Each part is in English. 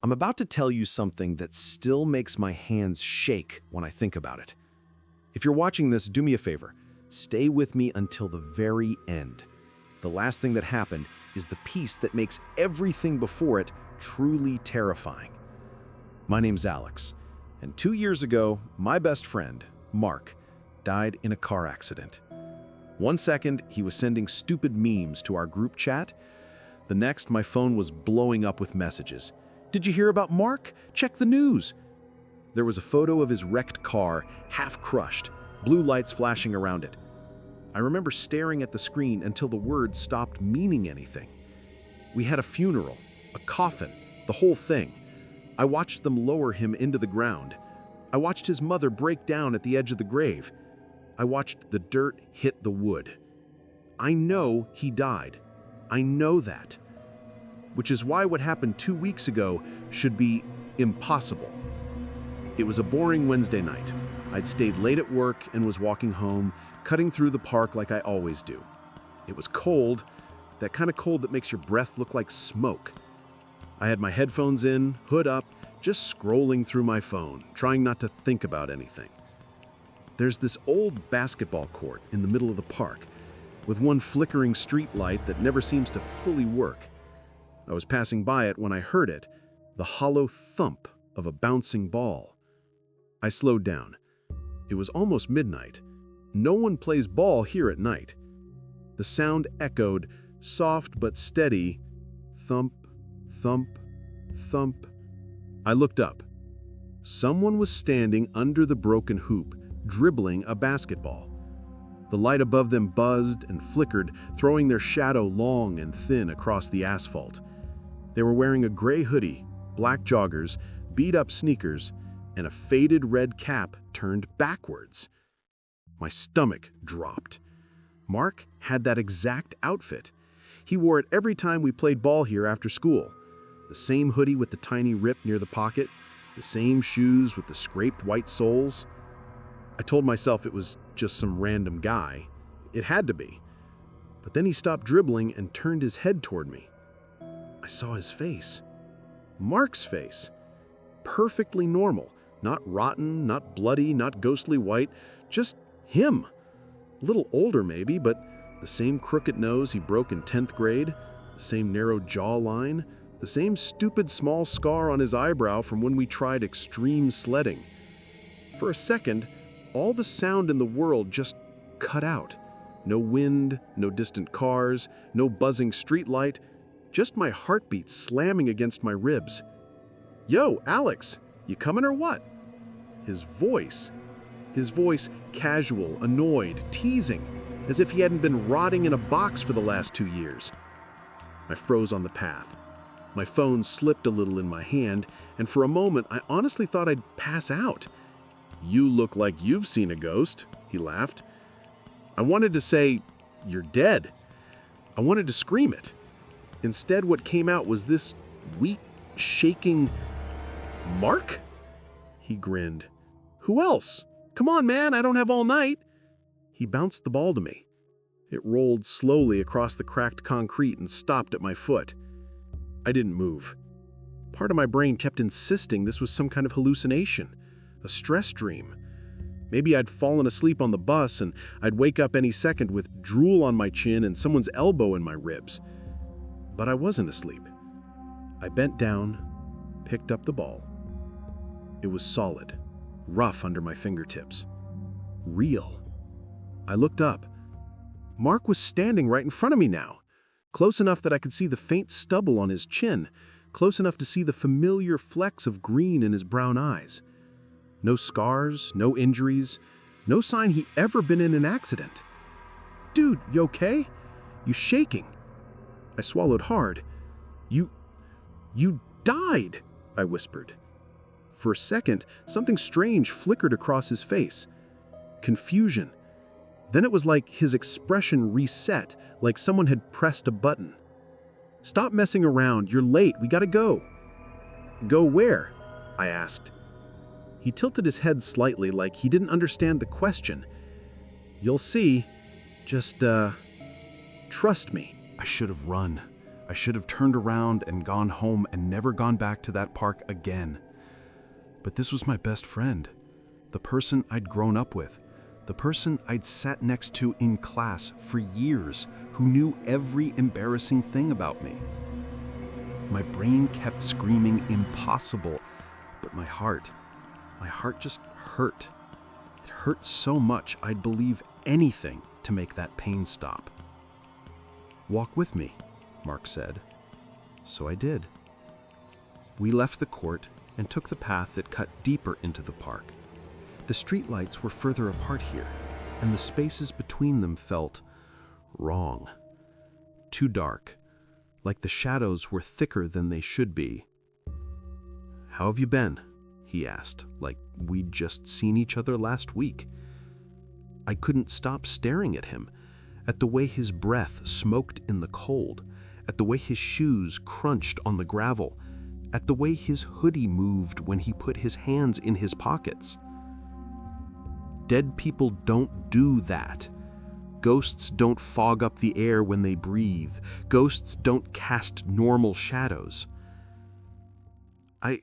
I'm about to tell you something that still makes my hands shake when I think about it. If you're watching this, do me a favor. Stay with me until the very end. The last thing that happened is the piece that makes everything before it truly terrifying. My name's Alex, and 2 years ago, my best friend, Mark, died in a car accident. 1 second, he was sending stupid memes to our group chat. The next, my phone was blowing up with messages. "Did you hear about Mark? Check the news." There was a photo of his wrecked car, half crushed, blue lights flashing around it. I remember staring at the screen until the words stopped meaning anything. We had a funeral, a coffin, the whole thing. I watched them lower him into the ground. I watched his mother break down at the edge of the grave. I watched the dirt hit the wood. I know he died. I know that. Which is why what happened 2 weeks ago should be impossible. It was a boring Wednesday night. I'd stayed late at work and was walking home, cutting through the park like I always do. It was cold, that kind of cold that makes your breath look like smoke. I had my headphones in, hood up, just scrolling through my phone, trying not to think about anything. There's this old basketball court in the middle of the park, with one flickering street light that never seems to fully work. I was passing by it when I heard it, the hollow thump of a bouncing ball. I slowed down. It was almost midnight. No one plays ball here at night. The sound echoed, soft but steady, thump, thump, thump. I looked up. Someone was standing under the broken hoop, dribbling a basketball. The light above them buzzed and flickered, throwing their shadow long and thin across the asphalt. They were wearing a gray hoodie, black joggers, beat-up sneakers, and a faded red cap turned backwards. My stomach dropped. Mark had that exact outfit. He wore it every time we played ball here after school. The same hoodie with the tiny rip near the pocket, the same shoes with the scraped white soles. I told myself it was just some random guy. It had to be. But then he stopped dribbling and turned his head toward me. I saw his face. Mark's face. Perfectly normal. Not rotten, not bloody, not ghostly white. Just him. A little older maybe, but the same crooked nose he broke in 10th grade, the same narrow jawline, the same stupid small scar on his eyebrow from when we tried extreme sledding. For a second, all the sound in the world just cut out. No wind, no distant cars, no buzzing streetlight, just my heartbeat slamming against my ribs. "Yo, Alex, you coming or what?" His voice casual, annoyed, teasing, as if he hadn't been rotting in a box for the last 2 years. I froze on the path. My phone slipped a little in my hand, and for a moment I honestly thought I'd pass out. "You look like you've seen a ghost," he laughed. I wanted to say, "You're dead." I wanted to scream it. Instead, what came out was this weak, shaking, "Mark?" He grinned. "Who else? Come on, man, I don't have all night." He bounced the ball to me. It rolled slowly across the cracked concrete and stopped at my foot. I didn't move. Part of my brain kept insisting this was some kind of hallucination, a stress dream. Maybe I'd fallen asleep on the bus and I'd wake up any second with drool on my chin and someone's elbow in my ribs. But I wasn't asleep. I bent down, picked up the ball. It was solid, rough under my fingertips. Real. I looked up. Mark was standing right in front of me now, close enough that I could see the faint stubble on his chin, close enough to see the familiar flecks of green in his brown eyes. No scars, no injuries, no sign he ever been in an accident. "Dude, you okay? You shaking?" I swallowed hard. You died," I whispered. For a second, something strange flickered across his face. Confusion. Then it was like his expression reset, like someone had pressed a button. "Stop messing around, you're late, we gotta go." "Go where?" I asked. He tilted his head slightly like he didn't understand the question. "You'll see. Just, trust me." I should have run. I should have turned around and gone home and never gone back to that park again. But this was my best friend, the person I'd grown up with, the person I'd sat next to in class for years, who knew every embarrassing thing about me. My brain kept screaming impossible, but my heart just hurt. It hurt so much I'd believe anything to make that pain stop. "Walk with me," Mark said. So I did. We left the court and took the path that cut deeper into the park. The streetlights were further apart here, and the spaces between them felt wrong. Too dark, like the shadows were thicker than they should be. "How have you been?" he asked, like we'd just seen each other last week. I couldn't stop staring at him, at the way his breath smoked in the cold, at the way his shoes crunched on the gravel, at the way his hoodie moved when he put his hands in his pockets. Dead people don't do that. Ghosts don't fog up the air when they breathe. Ghosts don't cast normal shadows. I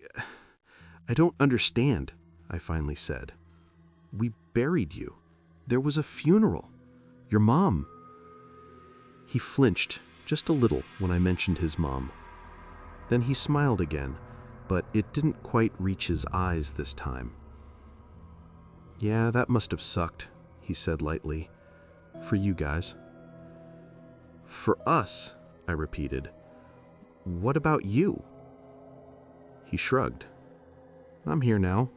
don't understand," I finally said. "We buried you. There was a funeral. Your mom." He flinched just a little when I mentioned his mom. Then he smiled again, but it didn't quite reach his eyes this time. "Yeah, that must have sucked," he said lightly. "For you guys." "For us," I repeated. "What about you?" He shrugged. "I'm here now.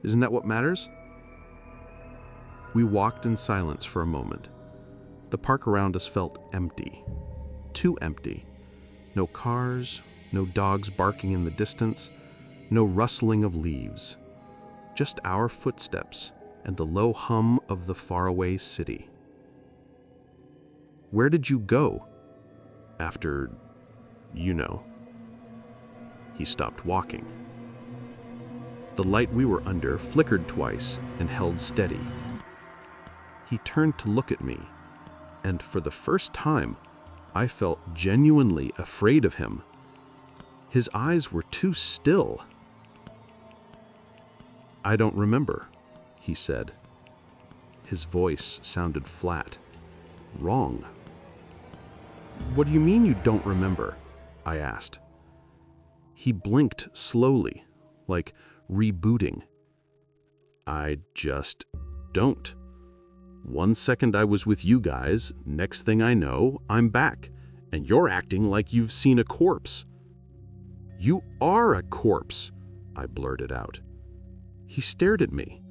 Isn't that what matters?" We walked in silence for a moment. The park around us felt empty. Too empty. No cars, no dogs barking in the distance, no rustling of leaves. Just our footsteps and the low hum of the faraway city. "Where did you go after, you know?" He stopped walking. The light we were under flickered twice and held steady. He turned to look at me, and for the first time, I felt genuinely afraid of him. His eyes were too still. "I don't remember," he said. His voice sounded flat. Wrong. "What do you mean you don't remember?" I asked. He blinked slowly, like rebooting. "I just don't. One second I was with you guys, next thing I know, I'm back, and you're acting like you've seen a corpse." "You are a corpse," I blurted out. He stared at me.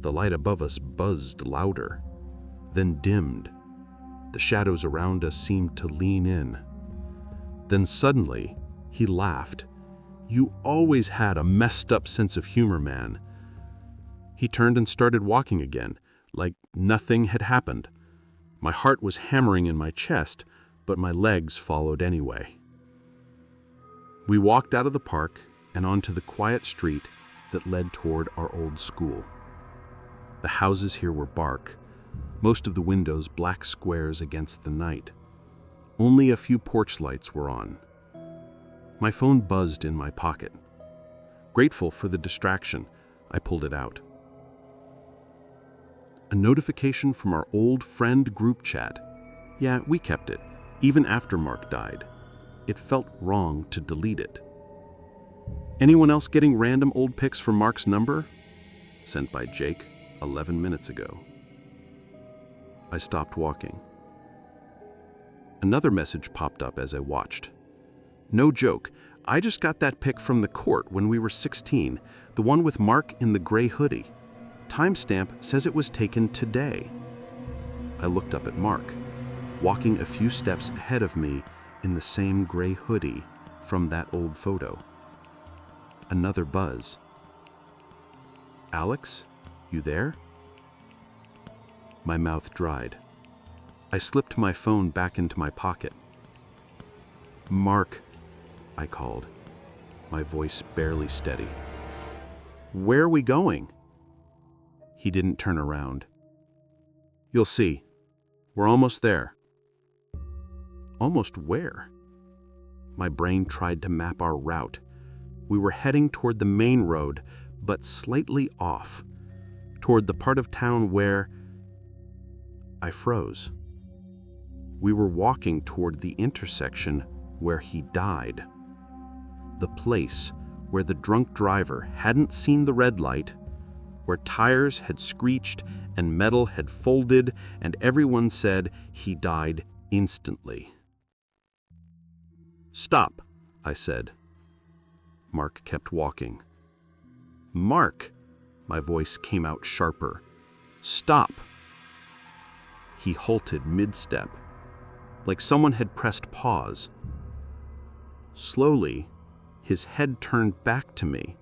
The light above us buzzed louder, then dimmed. The shadows around us seemed to lean in. Then suddenly, he laughed. "You always had a messed up sense of humor, man." He turned and started walking again, like nothing had happened. My heart was hammering in my chest, but my legs followed anyway. We walked out of the park and onto the quiet street that led toward our old school. The houses here were bark, most of the windows black squares against the night. Only a few porch lights were on. My phone buzzed in my pocket. Grateful for the distraction, I pulled it out. A notification from our old friend group chat. Yeah, we kept it, even after Mark died. It felt wrong to delete it. "Anyone else getting random old pics from Mark's number?" Sent by Jake 11 minutes ago. I stopped walking. Another message popped up as I watched. "No joke, I just got that pic from the court when we were 16, the one with Mark in the gray hoodie. Timestamp says it was taken today." I looked up at Mark, walking a few steps ahead of me in the same gray hoodie from that old photo. Another buzz. "Alex, you there?" My mouth dried. I slipped my phone back into my pocket. "Mark," I called, my voice barely steady. "Where are we going?" He didn't turn around. "You'll see. We're almost there." "Almost where?" My brain tried to map our route. We were heading toward the main road, but slightly off, toward the part of town where I froze. We were walking toward the intersection where he died. The place where the drunk driver hadn't seen the red light, where tires had screeched and metal had folded, and everyone said he died instantly. "Stop," I said. Mark kept walking. "Mark!" My voice came out sharper. "Stop!" He halted mid-step, like someone had pressed pause. Slowly, his head turned back to me,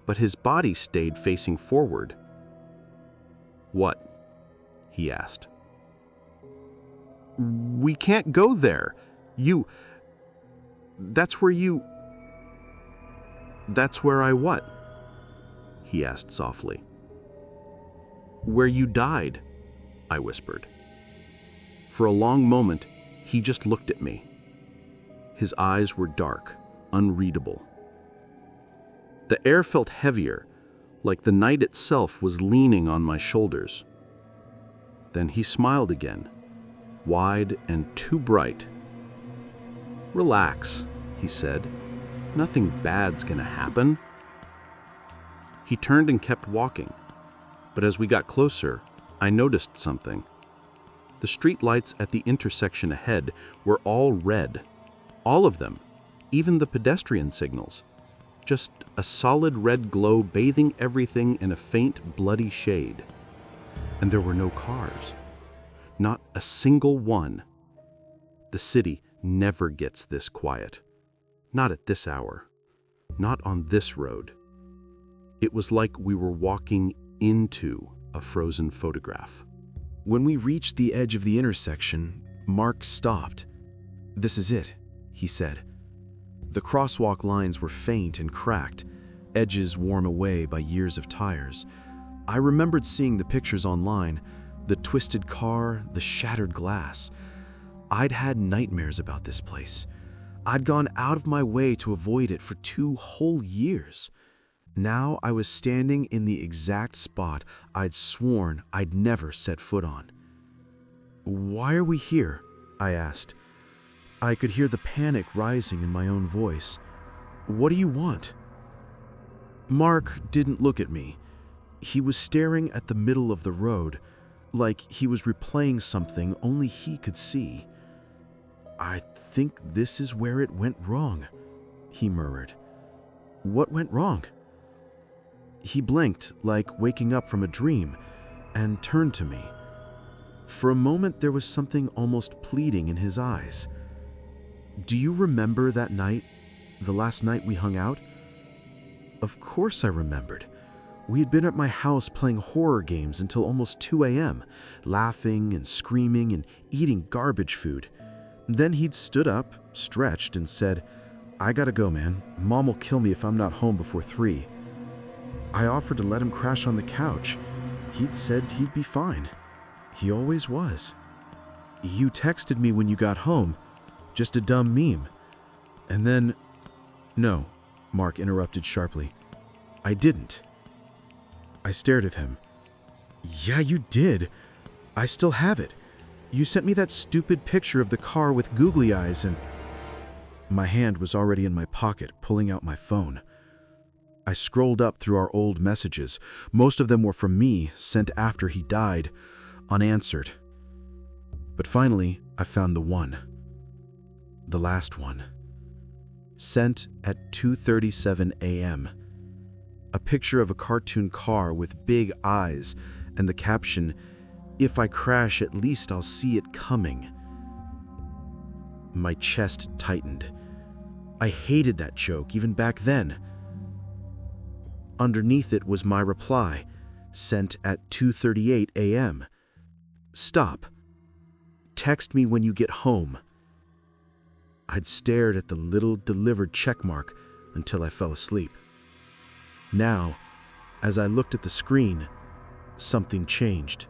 but his body stayed facing forward. "What?" he asked. "We can't go there. That's where I what?" he asked softly. "Where you died," I whispered. For a long moment, he just looked at me. His eyes were dark, unreadable. The air felt heavier, like the night itself was leaning on my shoulders. Then he smiled again, wide and too bright. "Relax," he said. "Nothing bad's gonna happen." He turned and kept walking, but as we got closer, I noticed something. The street lights at the intersection ahead were all red. All of them, even the pedestrian signals. Just a solid red glow bathing everything in a faint, bloody shade. And there were no cars. Not a single one. The city never gets this quiet. Not at this hour. Not on this road. It was like we were walking into a frozen photograph. When we reached the edge of the intersection, Mark stopped. "This is it," he said. The crosswalk lines were faint and cracked, edges worn away by years of tires. I remembered seeing the pictures online, the twisted car, the shattered glass. I'd had nightmares about this place. I'd gone out of my way to avoid it for 2 whole years. Now I was standing in the exact spot I'd sworn I'd never set foot on. "Why are we here?" I asked. I could hear the panic rising in my own voice. "What do you want?" Mark didn't look at me. He was staring at the middle of the road, like he was replaying something only he could see. "I think this is where it went wrong," he murmured. "What went wrong?" He blinked, like waking up from a dream, and turned to me. For a moment, there was something almost pleading in his eyes. "Do you remember that night, the last night we hung out?" Of course I remembered. We had been at my house playing horror games until almost 2 a.m., laughing and screaming and eating garbage food. Then he'd stood up, stretched, and said, "I gotta go, man. Mom will kill me if I'm not home before 3. I offered to let him crash on the couch. He'd said he'd be fine. He always was. "You texted me when you got home. Just a dumb meme." And then... "No," Mark interrupted sharply. "I didn't." I stared at him. "Yeah, you did. I still have it. You sent me that stupid picture of the car with googly eyes and..." My hand was already in my pocket, pulling out my phone. I scrolled up through our old messages. Most of them were from me, sent after he died, unanswered. But finally, I found the one. The last one. Sent at 2:37 a.m. A picture of a cartoon car with big eyes and the caption, "If I crash, at least I'll see it coming." My chest tightened. I hated that joke even back then. Underneath it was my reply, sent at 2:38 a.m. "Stop. Text me when you get home." I'd stared at the little delivered checkmark until I fell asleep. Now, as I looked at the screen, something changed.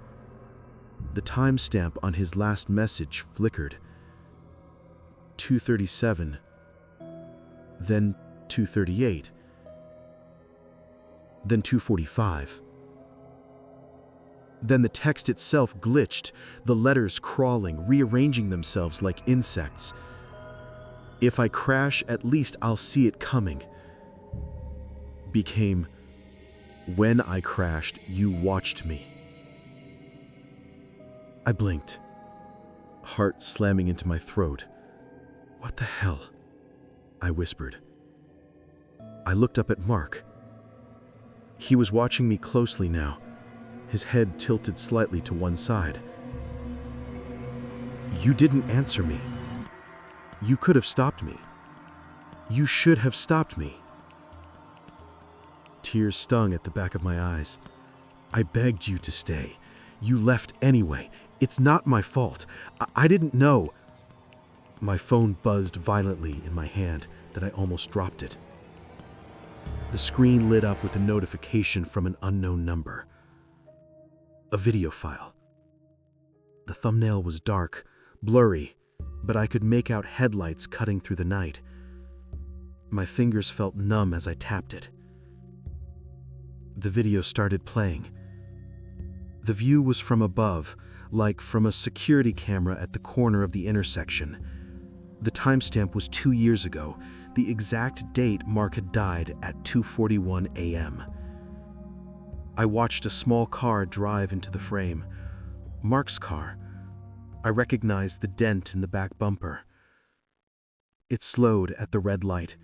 The timestamp on his last message flickered. 2:37, then 2:38, then 2:45. Then the text itself glitched, the letters crawling, rearranging themselves like insects. "If I crash, at least I'll see it coming," became, "When I crashed, you watched me." I blinked, heart slamming into my throat. "What the hell?" I whispered. I looked up at Mark. He was watching me closely now, his head tilted slightly to one side. "You didn't answer me. You could have stopped me. You should have stopped me." Tears stung at the back of my eyes. "I begged you to stay. You left anyway. It's not my fault. I didn't know." My phone buzzed violently in my hand that I almost dropped it. The screen lit up with a notification from an unknown number. A video file. The thumbnail was dark, blurry, but I could make out headlights cutting through the night. My fingers felt numb as I tapped it. The video started playing. The view was from above, like from a security camera at the corner of the intersection. The timestamp was 2 years ago, the exact date Mark had died at 2:41 a.m. I watched a small car drive into the frame. Mark's car. I recognized the dent in the back bumper. It slowed at the red light.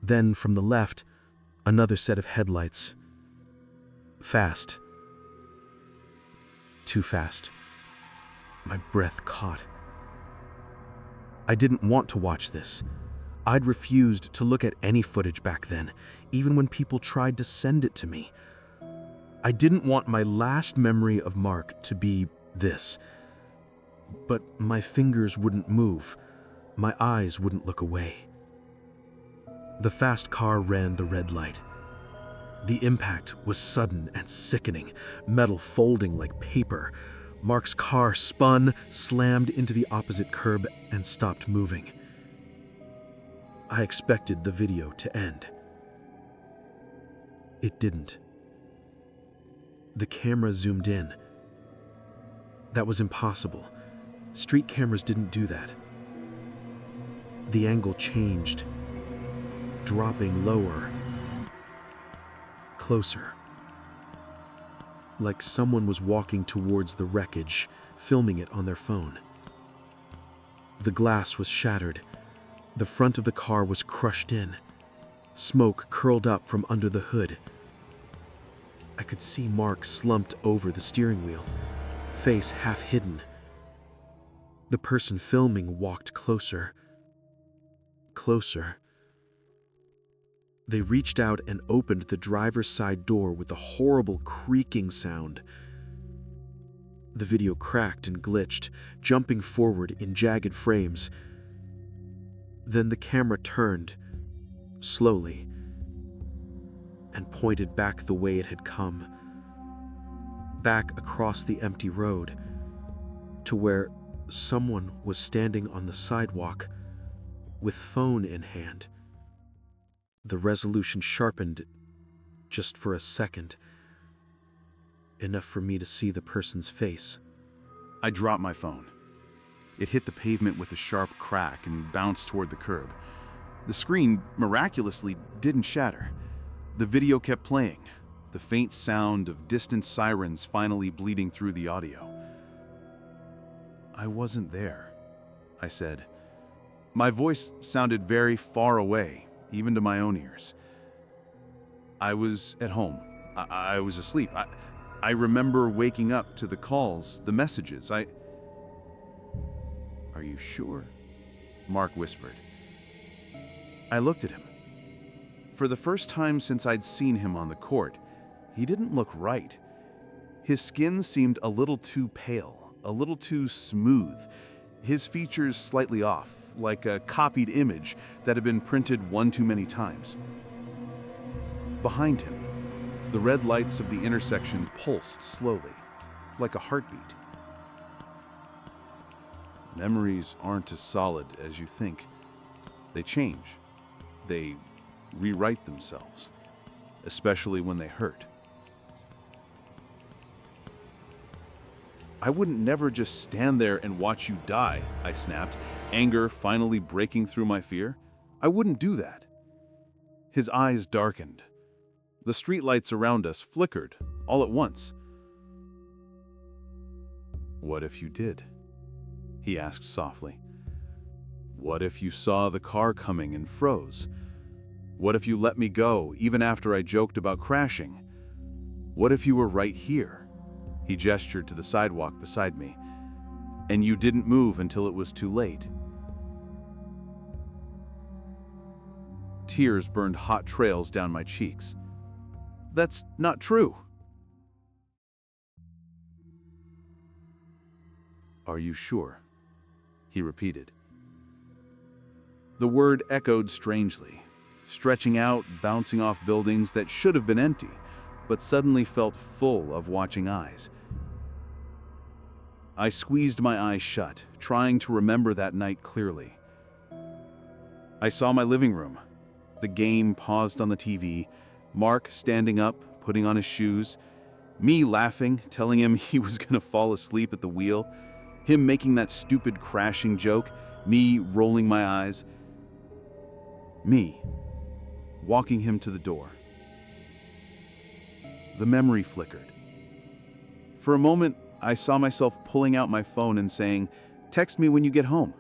Then, from the left, another set of headlights. Fast. Too fast. My breath caught. I didn't want to watch this. I'd refused to look at any footage back then, even when people tried to send it to me. I didn't want my last memory of Mark to be this. But my fingers wouldn't move. My eyes wouldn't look away. The fast car ran the red light. The impact was sudden and sickening, metal folding like paper. Mark's car spun, slammed into the opposite curb, and stopped moving. I expected the video to end. It didn't. The camera zoomed in. That was impossible. Street cameras didn't do that. The angle changed, dropping lower, closer. Like someone was walking towards the wreckage, filming it on their phone. The glass was shattered. The front of the car was crushed in. Smoke curled up from under the hood. I could see Mark slumped over the steering wheel, face half hidden. The person filming walked closer. Closer. They reached out and opened the driver's side door with a horrible creaking sound. The video cracked and glitched, jumping forward in jagged frames. Then the camera turned, slowly, and pointed back the way it had come. Back across the empty road, to where someone was standing on the sidewalk, with phone in hand. The resolution sharpened just for a second, enough for me to see the person's face. I dropped my phone. It hit the pavement with a sharp crack and bounced toward the curb. The screen, miraculously, didn't shatter. The video kept playing, the faint sound of distant sirens finally bleeding through the audio. "I wasn't there," I said. My voice sounded very far away, even to my own ears. "I was at home. I was asleep. I remember waking up to the calls, the messages. Are you sure?" Mark whispered. I looked at him. For the first time since I'd seen him on the court, he didn't look right. His skin seemed a little too pale, a little too smooth, his features slightly off, like a copied image that had been printed one too many times. Behind him, the red lights of the intersection pulsed slowly, like a heartbeat. "Memories aren't as solid as you think. They change," they rewrite themselves, especially when they hurt. I wouldn't never just stand there and watch you die, I snapped, anger finally breaking through my fear. I wouldn't do that. His eyes darkened. The streetlights around us flickered, all at once. What if you did? He asked softly. What if you saw the car coming and froze? What if you let me go, even after I joked about crashing? What if you were right here? He gestured to the sidewalk beside me. And you didn't move until it was too late. Tears burned hot trails down my cheeks. That's not true. Are you sure? He repeated. The word echoed strangely, stretching out, bouncing off buildings that should have been empty, but suddenly felt full of watching eyes. I squeezed my eyes shut, trying to remember that night clearly. I saw my living room, the game paused on the TV, Mark standing up, putting on his shoes, me laughing, telling him he was going to fall asleep at the wheel, him making that stupid crashing joke, me rolling my eyes, me walking him to the door. The memory flickered. For a moment, I saw myself pulling out my phone and saying, "Text me when you get home."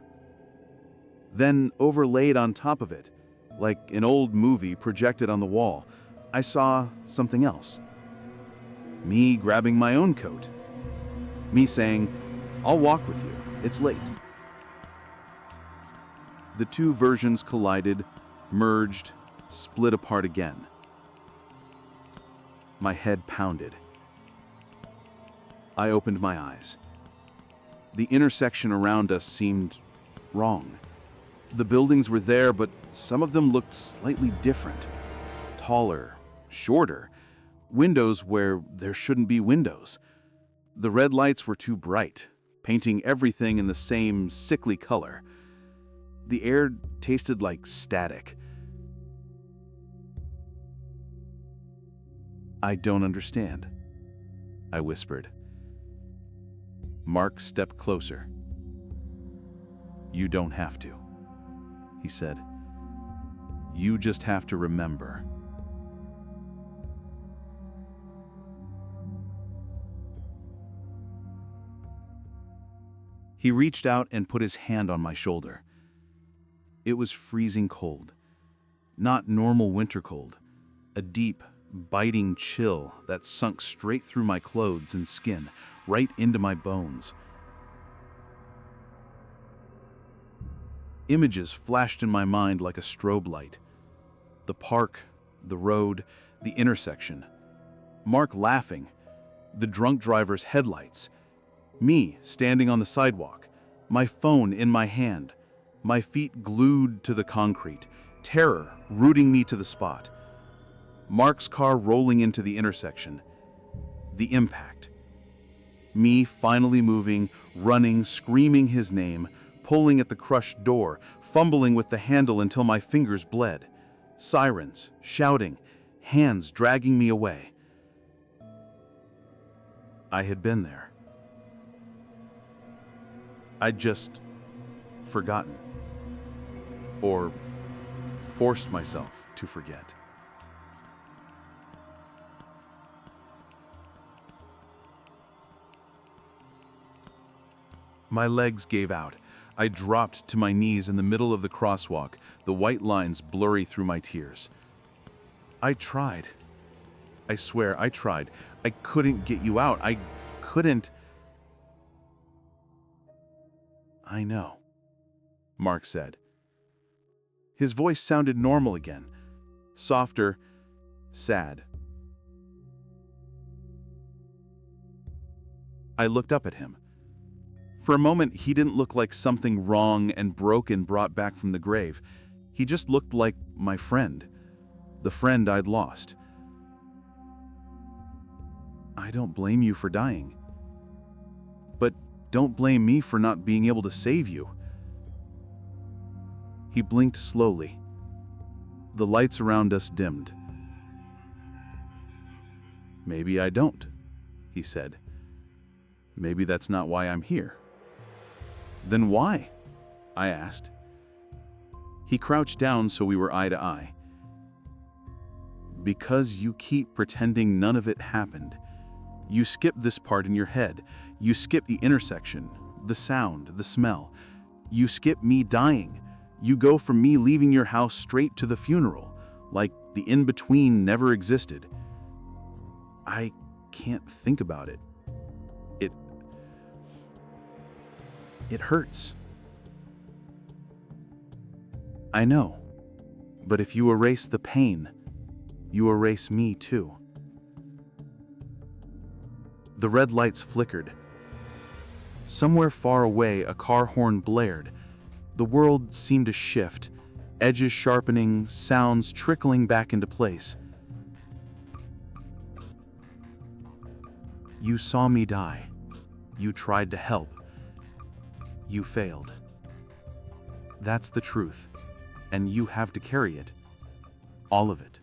Then, overlaid on top of it, like an old movie projected on the wall, I saw something else. Me grabbing my own coat. Me saying, "I'll walk with you, it's late." The two versions collided, merged, split apart again. My head pounded. I opened my eyes. The intersection around us seemed wrong. The buildings were there, but some of them looked slightly different. Taller, shorter, windows where there shouldn't be windows. The red lights were too bright, painting everything in the same sickly color. The air tasted like static. I don't understand, I whispered. Mark stepped closer. You don't have to, he said. You just have to remember. He reached out and put his hand on my shoulder. It was freezing cold. Not normal winter cold. A deep, biting chill that sunk straight through my clothes and skin, right into my bones. Images flashed in my mind like a strobe light. The park, the road, the intersection. Mark laughing. The drunk driver's headlights. Me standing on the sidewalk. My phone in my hand. My feet glued to the concrete. Terror rooting me to the spot. Mark's car rolling into the intersection. The impact. Me finally moving, running, screaming his name, pulling at the crushed door, fumbling with the handle until my fingers bled. Sirens, shouting, hands dragging me away. I had been there. I'd just forgotten. Or forced myself to forget. My legs gave out. I dropped to my knees in the middle of the crosswalk, the white lines blurry through my tears. I tried. I swear, I tried. I couldn't get you out. I couldn't. I know, Mark said. His voice sounded normal again, softer, sad. I looked up at him. For a moment, he didn't look like something wrong and broken brought back from the grave. He just looked like my friend, the friend I'd lost. I don't blame you for dying. But don't blame me for not being able to save you. He blinked slowly. The lights around us dimmed. "Maybe I don't," he said. "Maybe that's not why I'm here." "Then why?" I asked. He crouched down so we were eye to eye. "Because you keep pretending none of it happened. You skip this part in your head. You skip the intersection, the sound, the smell. You skip me dying. You go from me leaving your house straight to the funeral, like the in-between never existed. I can't think about it. It hurts." "I know, but if you erase the pain, you erase me too." The red lights flickered. Somewhere far away, a car horn blared. The world seemed to shift, edges sharpening, sounds trickling back into place. "You saw me die. You tried to help. You failed. That's the truth, and you have to carry it. All of it."